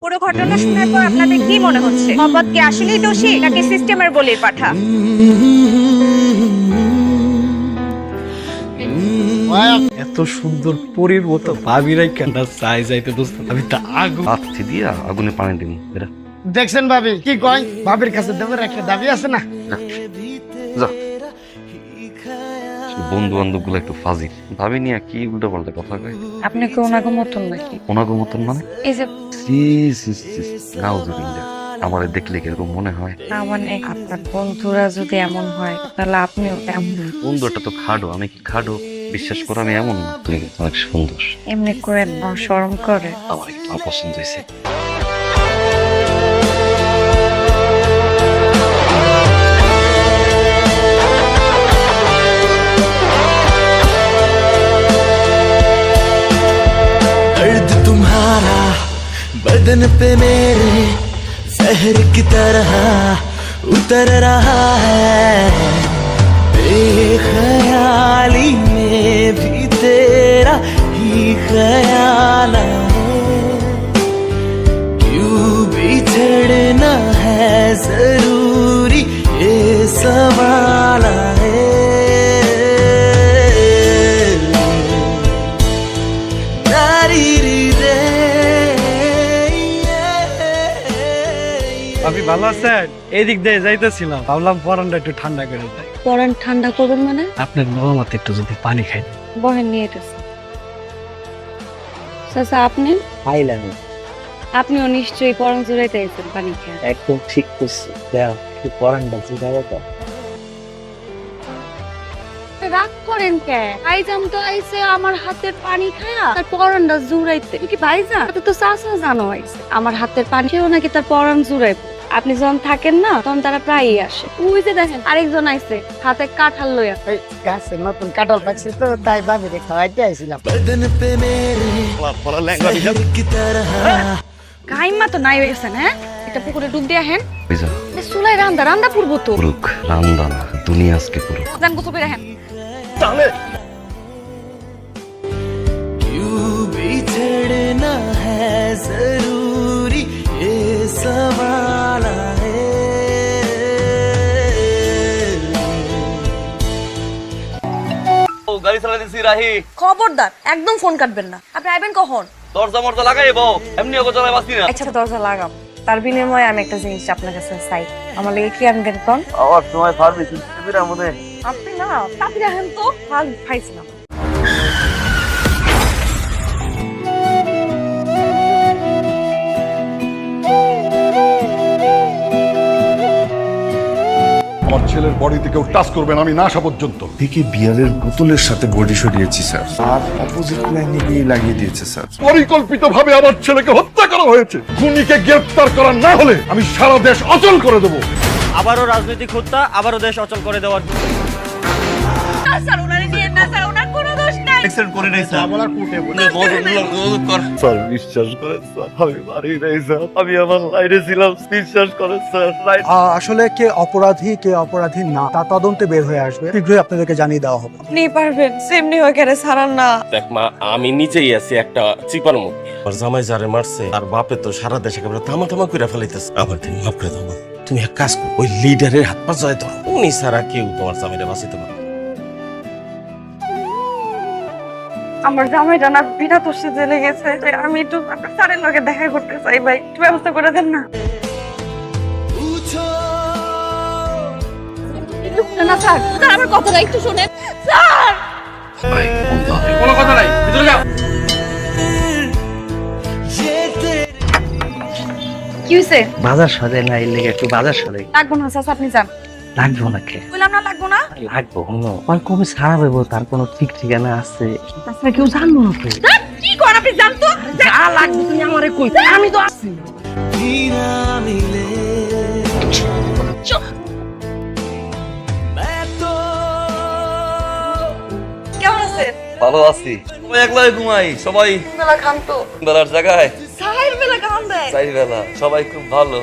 পুরো ঘটনা শোনার পর আপনাদের কি মনে হচ্ছে? মোহাম্মদ কি আসলেই দোষী নাকি সিস্টেমের বলির পাঠা? এত সুন্দর পরীর মতো ভাবিরাই কেন চাই যাইতে দোস্ত আমি তা আগুন আচ্ছা দিয়া আগুনে পানি দিন এরা দেখছেন ভাবি কি কয়, ভাবির কাছে দেবের একটা দাবি আছে না। বন্ধু বান্ধব গুলো একটু ফাজিল ভাবি নিয়ে কি উল্টো পাল্টা কথা কয়। আপনি কি ওনাকে মতন নাকি? ওনাগো মতন মানে এই যে নাউজুবিল্লাহ আমার দেখলে কিরকম মনে হয়। না মানে আপনার বন্ধুরা যদি এমন হয় তাহলে আপনিও এমন। বন্ধুটা তো খাডো, আমি কি খাডো? বিশ্বাস করো আমি এমন না, তুমি কিন্তু অনেক সুন্দর। এমনি করে না শরম করে। আমার একটু পছন্দ হয়েছে। दर्द तुम्हारा बदन पे मेरे जहर की तरह उतर रहा है, बेख्याली में भी तेरा ही ख्याल है, क्यों बिछड़ना है जरूरी ये सवाल है। আমি ভালো আছেন? এদিক দিয়ে যাইতেছিলাম, ভাবলাম পরানটা একটু ঠান্ডা করে দেয়। পরান ঠান্ডা করবেন মানে? আপনার নরমাতে একটু যদি পানি খাই। বহেন নিয়ে এসেছে চাচা। আপনি আপনিও নিশ্চয়ই পরান জুড়াইতে আইছেন পানি খেয়ে। একদম ঠিক করছে, দেখ একটু পরানটা জুড়াবে তো। রাগ করেন কে? ভাইজান তো আইছে আমার হাতের পানি খায়া তার পরানটা জুড়াইতে। কি ভাইজান তো তো চাচা জানো আইছে আমার হাতের পানি খেয়েও নাকি তার পরান জুড়াইবে। আপনি যখন থাকেন না তখন তারা প্রায়ই আসে। ওই যে দেখেন আরেকজন আইছে হাতে কাঁঠাল লইয়া। এই গাছে নতুন কাঁঠাল পাচ্ছি তো তাই ভাবিরে খাওয়াইতে আইছিলাম। बदन पे मेरे जहर की तरह গাইমা তো নাই হয়ে গেছেন। হ্যাঁ এটা পুকুরে ডুব দিয়া হেন বুঝা চুলাই রান্দা রান্দা পুরবো তো। পুরুক রান্দা না, দুনিয়া আজকে পুরুক। জান গোসল করে হেন। क्यों बिछड़ना है जरूरी ये सवाल है। ও গাড়ি চালা দিছি রাহি, খবরদার একদম ফোন কাটবেন না। আপনি আইবেন কখন? দরজা মরজা লাগাই বউ, এমনি ওকে চলাই বাসি না। আচ্ছা দরজা লাগাম, তার বিনিময়ে আমি একটা জিনিস আপনার কাছে চাই। আমার লেগে কি আনবেন কোন? আবার সময় ফার্মেসি দিবিরা মনে। আপনি না তাড়াতাড়ি রাখেন তো, ভাল খাইছিলাম। আমার ছেলের বডিতে কেউ টাচ করবেন আমি না আসা পর্যন্ত। থেকে বিয়ারের বোতলের সাথে বডি সরিয়েছি স্যার, আর অপোজিট লাইনে গিয়ে লাগিয়ে দিয়েছে স্যার। পরিকল্পিতভাবে আমার ছেলেকে হত্যা করা হয়েছে। খুনিকে গ্রেফতার করা না হলে আমি সারা দেশ অচল করে দেবো। আবারও রাজনৈতিক হত্যা, আবারও দেশ অচল করে দেওয়ার। স্যার ওনারে নিয়ে না স্যার, ওনার কোনো দোষ নাই। অ্যাকসিডেন্ট করে নাই স্যার। মামলা কোর্টে বলে কর স্যার বিশ্বাস করেন স্যার, আমি মারি নাই স্যার, আমি আমার লাইনে ছিলাম, বিশ্বাস করেন স্যার। আসলে কে অপরাধী কে অপরাধী না তা তদন্তে বের হয়ে আসবে, শীঘ্রই আপনাদেরকে জানিয়ে দেওয়া হবে। আপনি পারবেন, সেমনি হয়ে গেলে ছাড়ান না। দেখ মা, আমি নিজেই আছি একটা চিপার মধ্যে। আর জামাই যারে মারছে আর বাপে তো সারা দেশে একেবারে থামা থামা করে ফেলাইতেছে। আমার তুমি মাফ করে দাও মা। তুমি এক কাজ করো, ওই লিডারের হাত পা জয় ধরো, উনি ছাড়া কেউ তোমার জামাইটা বাঁচাইতে পারে। আমার জামাইটা না বিনা দোষে জেলে গেছে। তাই আমি একটু আপনার স্যারের লগে দেখা করতে চাই ভাই, একটু ব্যবস্থা করে দেন না। না স্যার, স্যার আমার কথাটা একটু শুনেন স্যার। কোনো কথা নাই, ভিতরে যাও। কি হইছে? বাজার সদাই না, এর লেগে একটু বাজার সদাই লাগবো না চাচা, আপনি যান। লাগবো না। কে বললাম না লাগবো না। লাগবো? আর কবে ছাড়া পাবো তার কোনো ঠিক ঠিকানা আছে? তাছাড়া কেউ জানবো না তো। স্যার, কি করেন আপনি? জান তো যা লাগবে তুমি আমারে কই, আমি তো আছি। ना मिले मैं तो কেমন আছেন? ভালো আছি। সবাই একলাই ঘুমাই, সবাই মেলা খান তো। বেলার জায়গায় সাহের মেলা খান দেয়। চাই বেলা, সবাই খুব ভালো।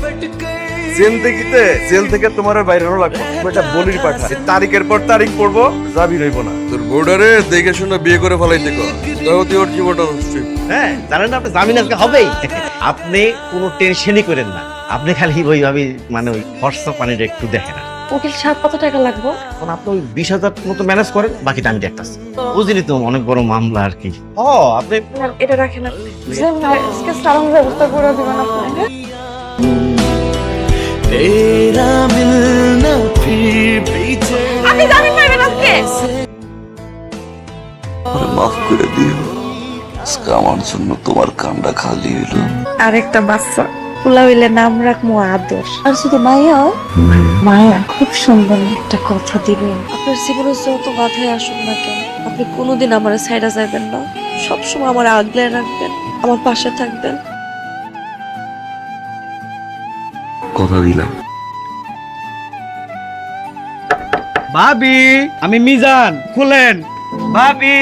बट कर জিন্দেগিতে জেল থেকে তোমার আর বাইরে লাগবে এটা বলির পাঠা এই তারিখের পর তারিখ পড়বো যাবি রইব না তোর বোর্ডারে দেখে শুনে বিয়ে করে ফেলাইতে কর তাহলে ওর জীবনটা নষ্ট হইবে। হ্যাঁ জানেন না আপনি জামিন আজকে হবেই আপনি কোনো টেনশনই করেন না আপনি খালি ওইভাবে মানে ওই খরচা পানিটা একটু দেখেন না উকিল সাহেব কত টাকা লাগবে? এখন আপনি ওই 20,000 মতো ম্যানেজ করেন বাকিটা আমি দেখতেছি বুঝলি তো অনেক বড় মামলা আর কি আপনি এটা রাখেন আপনি আজকে সালামের ব্যবস্থা করে দিবেন আপনি হ্যাঁ? আপনি জামিন পাইবেন আজকে মাফ করে দিও আজকে আমার জন্য তোমার কান্ডা খালি হইলো। আরেকটা বাচ্চা পোলা হইলে নাম রাখবো আদর্শ। আর শুধু মায়া মায়া খুব সুন্দর একটা কথা দিবেন আপনার জীবনে যত বাধায় আসুক না কেন আপনি কোনোদিন আমার সাইডা যাবেন না সবসময় আমার আগলে রাখবেন আমার পাশে থাকবেন কথা দিলাম। ভাবি আমি মিজান খুলেন ভাবি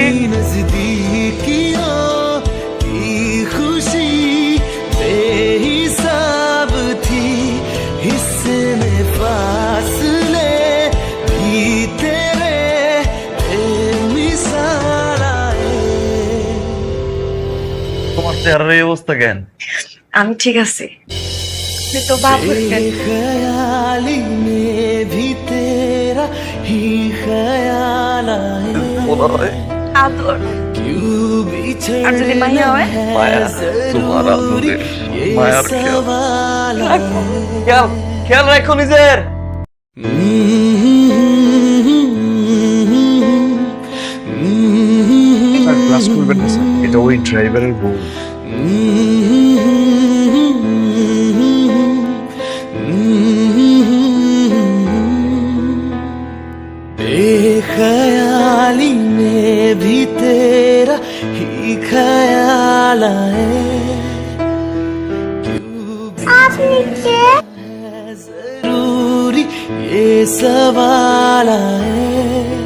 তোমার চেহারার এই অবস্থা কেন আমি ঠিক আছি আপনি তো বাপ হইলেন আদর আর যদি মাইয়া হয় মায়া তোমার আদরে মায়ার খেয়াল খেয়াল রাখো নিজের ক্লাস করবেন না স্যার এটা ওই ড্রাইভারের বউ बेख्याली में भी तेरा ही ख्याल आए जरूरी ये सवाल आए